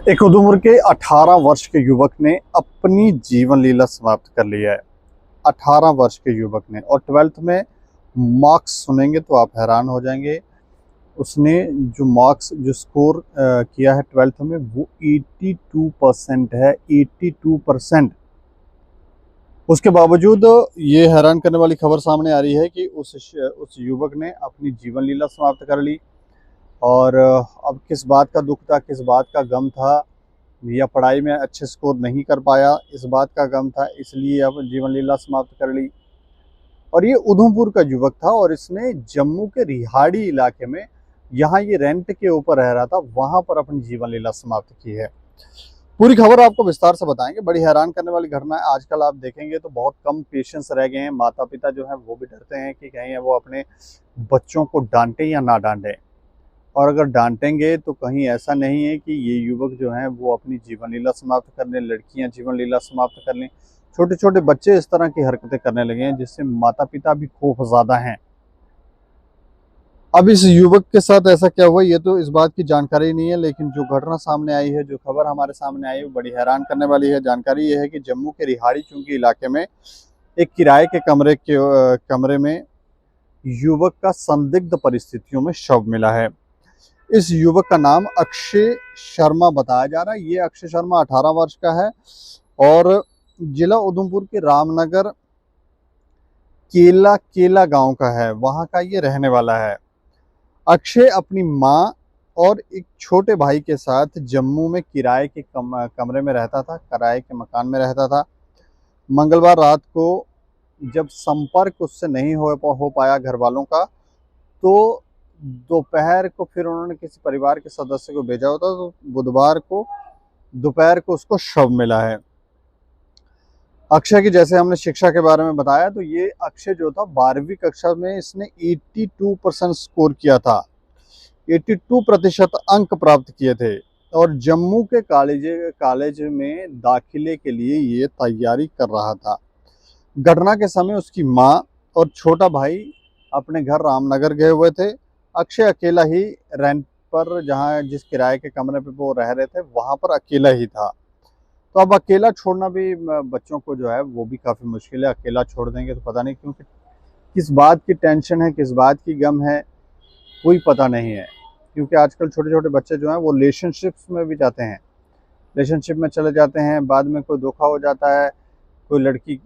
एक उधमपुर के 18 वर्ष के युवक ने अपनी जीवन लीला समाप्त कर लिया है। 18 वर्ष के युवक ने, और 12th में मार्क्स सुनेंगे तो आप हैरान हो जाएंगे। उसने जो स्कोर किया है 12th में वो 82% है। 82%। उसके बावजूद ये हैरान करने वाली खबर सामने आ रही है कि उस युवक ने अपनी जीवन लीला समाप्त कर ली। और अब किस बात का दुख था, किस बात का गम था, या पढ़ाई में अच्छे स्कोर नहीं कर पाया, इस बात का गम था, इसलिए अब जीवन लीला समाप्त कर ली। और ये उधमपुर का युवक था और इसने जम्मू के रिहाड़ी इलाके में, यहाँ ये रेंट के ऊपर रह रहा था, वहां पर अपनी जीवन लीला समाप्त की है। पूरी खबर आपको विस्तार से बताएंगे। बड़ी हैरान करने वाली घटना है। आजकल आप देखेंगे तो बहुत कम पेशेंस रह गए हैं। माता पिता जो है वो भी डरते हैं कि कहीं वो अपने बच्चों को डांटे या ना डांटे, और अगर डांटेंगे तो कहीं ऐसा नहीं है कि ये युवक जो हैं वो अपनी जीवन लीला समाप्त कर लें, लड़कियां जीवन लीला समाप्त कर लें। छोटे छोटे बच्चे इस तरह की हरकतें करने लगे हैं जिससे माता पिता भी खौफज़दा हैं। अब इस युवक के साथ ऐसा क्या हुआ ये तो इस बात की जानकारी नहीं है, लेकिन जो घटना सामने आई है, जो खबर हमारे सामने आई है, वो बड़ी हैरान करने वाली है। जानकारी ये है कि जम्मू के रिहाड़ी चुंगी इलाके में एक किराए के कमरे में युवक का संदिग्ध परिस्थितियों में शव मिला है। इस युवक का नाम अक्षय शर्मा बताया जा रहा है। ये अक्षय शर्मा 18 वर्ष का है और जिला उधमपुर के रामनगर केला गांव का है, वहां का ये रहने वाला है। अक्षय अपनी मां और एक छोटे भाई के साथ जम्मू में किराए के कमरे में रहता था, किराए के मकान में रहता था। मंगलवार रात को जब संपर्क उससे नहीं हो पाया घर वालों का, तो दोपहर को फिर उन्होंने किसी परिवार के सदस्य को भेजा होता, तो बुधवार को दोपहर को उसको शव मिला है। अक्षय की जैसे हमने शिक्षा के बारे में बताया, तो ये अक्षय जो था 12वीं कक्षा में इसने 82% स्कोर किया था। 82% अंक प्राप्त किए थे और जम्मू के कॉलेज में दाखिले के लिए ये तैयारी कर रहा था। घटना के समय उसकी माँ और छोटा भाई अपने घर रामनगर गए हुए थे। अक्षय अकेला ही रेंट पर, जहाँ जिस किराए के कमरे पे वो रह रहे थे, वहां पर अकेला ही था। तो अब अकेला छोड़ना भी बच्चों को जो है वो भी काफ़ी मुश्किल है। अकेला छोड़ देंगे तो पता नहीं क्योंकि किस बात की टेंशन है, किस बात की गम है, कोई पता नहीं है। क्योंकि आजकल छोटे छोटे बच्चे जो हैं वो रिलेशनशिप्स में भी जाते हैं, रिलेशनशिप में चले जाते हैं, बाद में कोई धोखा हो जाता है, कोई लड़की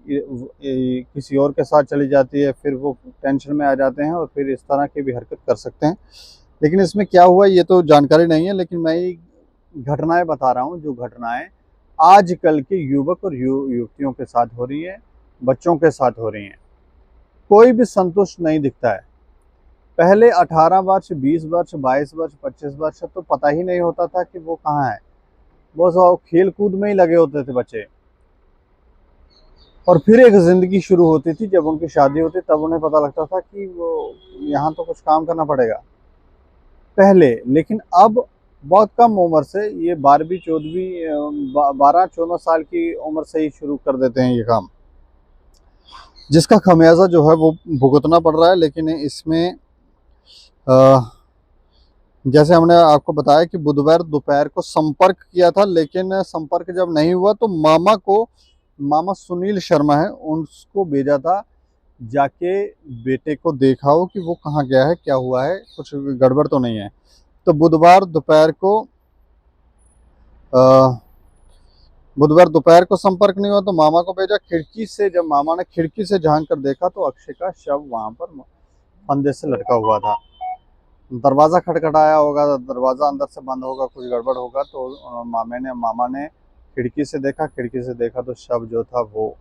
किसी और के साथ चली जाती है, फिर वो टेंशन में आ जाते हैं और फिर इस तरह की भी हरकत कर सकते हैं। लेकिन इसमें क्या हुआ ये तो जानकारी नहीं है, लेकिन मैं ये घटनाएं बता रहा हूँ, जो घटनाएं आजकल के युवक और युवतियों के साथ हो रही हैं, बच्चों के साथ हो रही हैं। कोई भी संतुष्ट नहीं दिखता है। पहले 18 वर्ष, 20 वर्ष, 22 वर्ष, 25 वर्ष तो पता ही नहीं होता था कि वो कहाँ है। वो खेल कूद में ही लगे होते थे बच्चे, और फिर एक जिंदगी शुरू होती थी। जब उनकी शादी होती तब उन्हें पता लगता था कि वो यहाँ तो कुछ काम करना पड़ेगा पहले। लेकिन अब बहुत कम उम्र से, ये 12 14 साल की उम्र से ही शुरू कर देते हैं ये काम, जिसका खमियाजा जो है वो भुगतना पड़ रहा है। लेकिन इसमें जैसे हमने आपको बताया कि बुधवार दोपहर को संपर्क किया था, लेकिन संपर्क जब नहीं हुआ तो मामा सुनील शर्मा है, उसको भेजा था जाके बेटे को देखा हो कि वो कहाँ गया है, क्या हुआ है, कुछ गड़बड़ तो नहीं है। तो बुधवार दोपहर को संपर्क नहीं हुआ तो मामा को भेजा। खिड़की से जब मामा ने खिड़की से झांक कर देखा तो अक्षय का शव वहां पर फंदे से लटका हुआ था। दरवाजा खटखटाया होगा, दरवाजा अंदर से बंद होगा, कुछ गड़बड़ होगा, तो मामा ने खिड़की से देखा तो शव जो था वो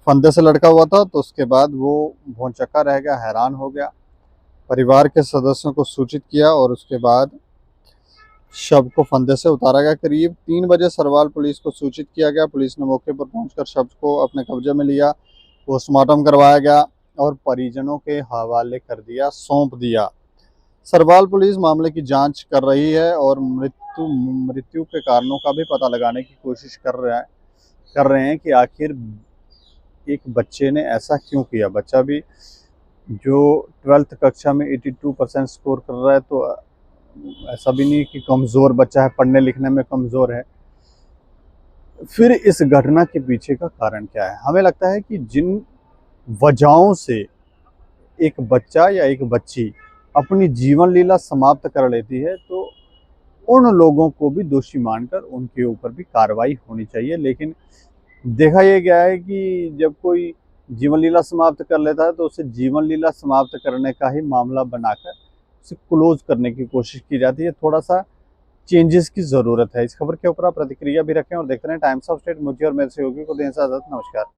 फंदे से लटका हुआ था। तो उसके बाद वो भौंचक्का रह गया, हैरान हो गया, परिवार के सदस्यों को सूचित किया और उसके बाद शव को फंदे से उतारा गया। करीब 3 बजे सरवाल पुलिस को सूचित किया गया। पुलिस ने मौके पर पहुंचकर शव को अपने कब्जे में लिया, पोस्टमार्टम करवाया गया और परिजनों के हवाले कर दिया, सौंप दिया। सरवाल पुलिस मामले की जांच कर रही है और मृत्यु के कारणों का भी पता लगाने की कोशिश कर रहे हैं कि आखिर एक बच्चे ने ऐसा क्यों किया। बच्चा भी जो 12th कक्षा में 82% स्कोर कर रहा है, तो ऐसा भी नहीं कि कमज़ोर बच्चा है, पढ़ने लिखने में कमज़ोर है। फिर इस घटना के पीछे का कारण क्या है? हमें लगता है कि जिन वजहों से एक बच्चा या एक बच्ची अपनी जीवन लीला समाप्त कर लेती है, तो उन लोगों को भी दोषी मानकर उनके ऊपर भी कार्रवाई होनी चाहिए। लेकिन देखा ये गया है कि जब कोई जीवन लीला समाप्त कर लेता है, तो उसे जीवन लीला समाप्त करने का ही मामला बनाकर उसे क्लोज़ करने की कोशिश की जाती है। थोड़ा-सा चेंजेस की ज़रूरत है। इस खबर के ऊपर आप प्रतिक्रिया भी रखें और देखते रहें टाइम्स ऑफ स्टेट। मुझे और मेरे सहयोगी को दें इजाज़त। नमस्कार।